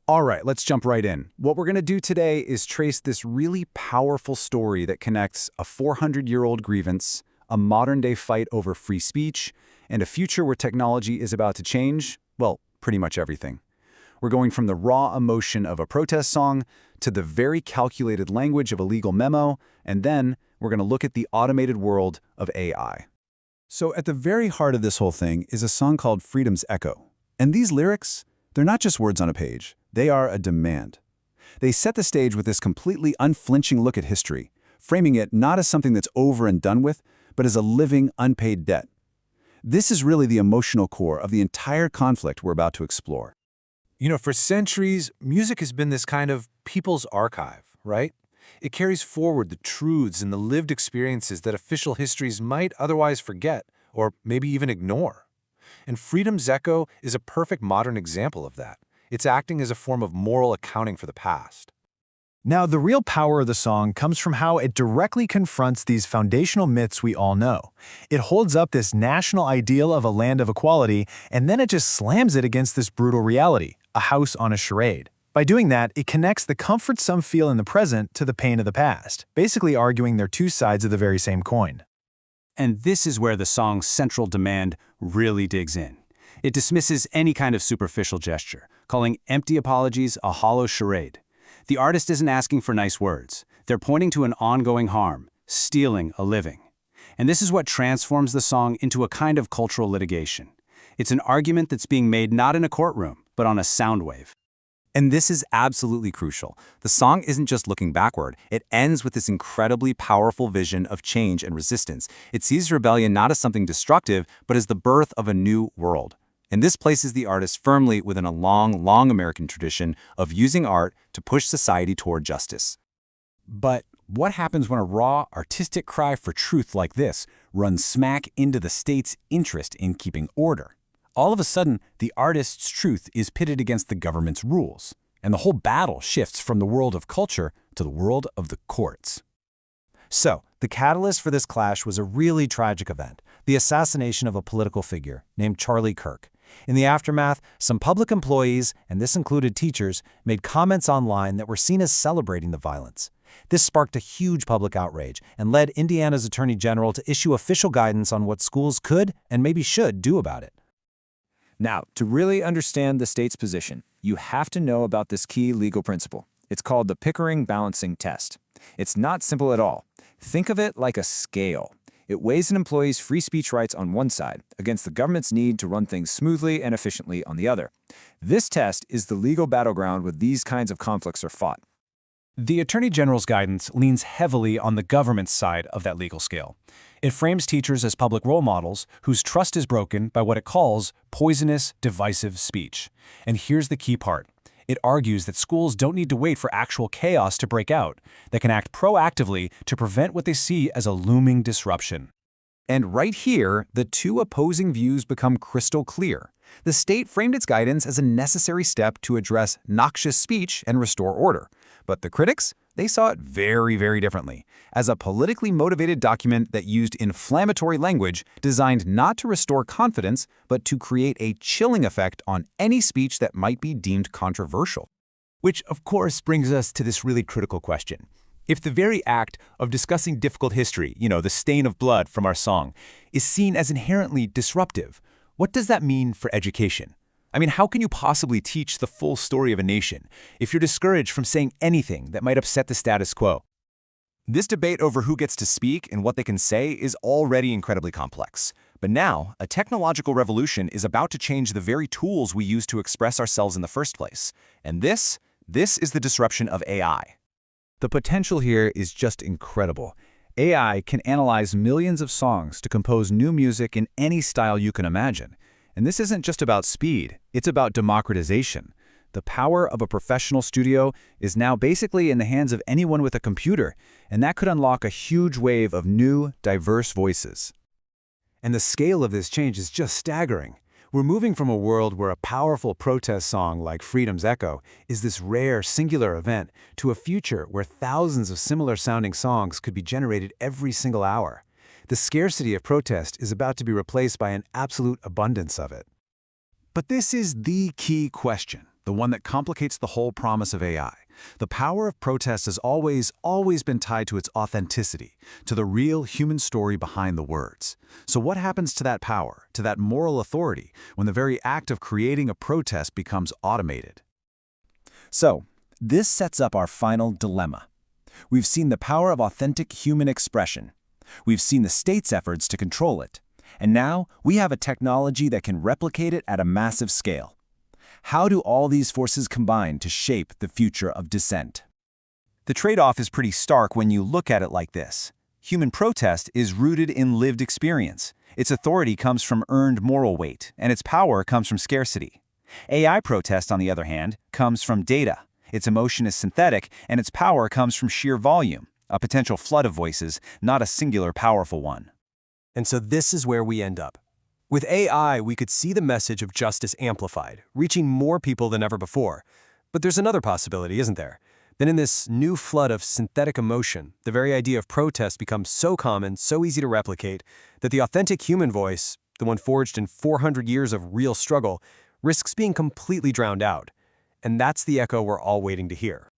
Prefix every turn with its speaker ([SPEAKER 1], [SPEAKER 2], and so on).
[SPEAKER 1] All right, let's jump right in. What we're going to do today is trace this really powerful story that connects a 400-year-old grievance, a modern-day fight over free speech, and a future where technology is about to change, well, pretty much everything. We're going from the raw emotion of a protest song to the very calculated language of a legal memo, and then we're going to look at the automated world of AI. So at the very heart of this whole thing is a song called Freedom's Echo. And these lyrics, they're not just words on a page. They are a demand. They set the stage with this completely unflinching look at history, framing it not as something that's over and done with, but as a living, unpaid debt. This is really the emotional core of the entire conflict we're about to explore.
[SPEAKER 2] You know, for centuries, music has been this kind of people's archive, right? It carries forward the truths and the lived experiences that official histories might otherwise forget or maybe even ignore. And Freedom's Echo is a perfect modern example of that. It's acting as a form of moral accounting for the past.
[SPEAKER 3] Now, the real power of the song comes from how it directly confronts these foundational myths we all know. It holds up this national ideal of a land of equality, and then it just slams it against this brutal reality, a house on a charade. By doing that, it connects the comfort some feel in the present to the pain of the past, basically arguing they're two sides of the very same coin.
[SPEAKER 4] And this is where the song's central demand really digs in. It dismisses any kind of superficial gesture, calling empty apologies a hollow charade. The artist isn't asking for nice words. They're pointing to an ongoing harm, stealing a living. And this is what transforms the song into a kind of cultural litigation. It's an argument that's being made not in a courtroom, but on a sound wave.
[SPEAKER 5] And this is absolutely crucial. The song isn't just looking backward. It ends with this incredibly powerful vision of change and resistance. It sees rebellion not as something destructive, but as the birth of a new world. And this places the artist firmly within a long, long American tradition of using art to push society toward justice.
[SPEAKER 4] But what happens when a raw, artistic cry for truth like this runs smack into the state's interest in keeping order? All of a sudden, the artist's truth is pitted against the government's rules, and the whole battle shifts from the world of culture to the world of the courts.
[SPEAKER 3] So, the catalyst for this clash was a really tragic event, the assassination of a political figure named Charlie Kirk. In the aftermath, some public employees, and this included teachers, made comments online that were seen as celebrating the violence. This sparked a huge public outrage and led Indiana's Attorney General to issue official guidance on what schools could and maybe should do about it.
[SPEAKER 6] Now, to really understand the state's position, you have to know about this key legal principle. It's called the Pickering balancing test. It's not simple at all. Think of it like a scale. It weighs an employee's free speech rights on one side against the government's need to run things smoothly and efficiently on the other. This test is the legal battleground where these kinds of conflicts are fought.
[SPEAKER 3] The Attorney General's guidance leans heavily on the government's side of that legal scale. It frames teachers as public role models whose trust is broken by what it calls poisonous, divisive speech. And here's the key part. It argues that schools don't need to wait for actual chaos to break out. They can act proactively to prevent what they see as a looming disruption.
[SPEAKER 5] And right here, the two opposing views become crystal clear. The state framed its guidance as a necessary step to address noxious speech and restore order. But the critics, they saw it very, very differently, as a politically motivated document that used inflammatory language designed not to restore confidence, but to create a chilling effect on any speech that might be deemed controversial.
[SPEAKER 2] Which, of course, brings us to this really critical question. If the very act of discussing difficult history, the stain of blood from our song, is seen as inherently disruptive, what does that mean for education? I mean, how can you possibly teach the full story of a nation if you're discouraged from saying anything that might upset the status quo?
[SPEAKER 7] This debate over who gets to speak and what they can say is already incredibly complex. But now, a technological revolution is about to change the very tools we use to express ourselves in the first place. And this is the disruption of AI.
[SPEAKER 1] The potential here is just incredible. AI can analyze millions of songs to compose new music in any style you can imagine. And this isn't just about speed, it's about democratization. The power of a professional studio is now basically in the hands of anyone with a computer, and that could unlock a huge wave of new, diverse voices.
[SPEAKER 2] And the scale of this change is just staggering. We're moving from a world where a powerful protest song like Freedom's Echo is this rare, singular event to a future where thousands of similar-sounding songs could be generated every single hour. The scarcity of protest is about to be replaced by an absolute abundance of it. But this is the key question.
[SPEAKER 1] the one that complicates the whole promise of AI. The power of protest has always been tied to its authenticity, to the real human story behind the words. So what happens to that power, to that moral authority, when the very act of creating a protest becomes automated?
[SPEAKER 3] So, this sets up our final dilemma. We've seen the power of authentic human expression. We've seen the state's efforts to control it. And now we have a technology that can replicate it at a massive scale. How do all these forces combine to shape the future of dissent?
[SPEAKER 7] The trade-off is pretty stark when you look at it like this. Human protest is rooted in lived experience. Its authority comes from earned moral weight, and its power comes from scarcity. AI protest, on the other hand, comes from data. Its emotion is synthetic, and its power comes from sheer volume, a potential flood of voices, not a singular powerful one.
[SPEAKER 8] And so this is where we end up. With AI, we could see the message of justice amplified, reaching more people than ever before. But there's another possibility, isn't there? That in this new flood of synthetic emotion, the very idea of protest becomes so common, so easy to replicate, that the authentic human voice, the one forged in 400 years of real struggle, risks being completely drowned out. And that's the echo we're all waiting to hear.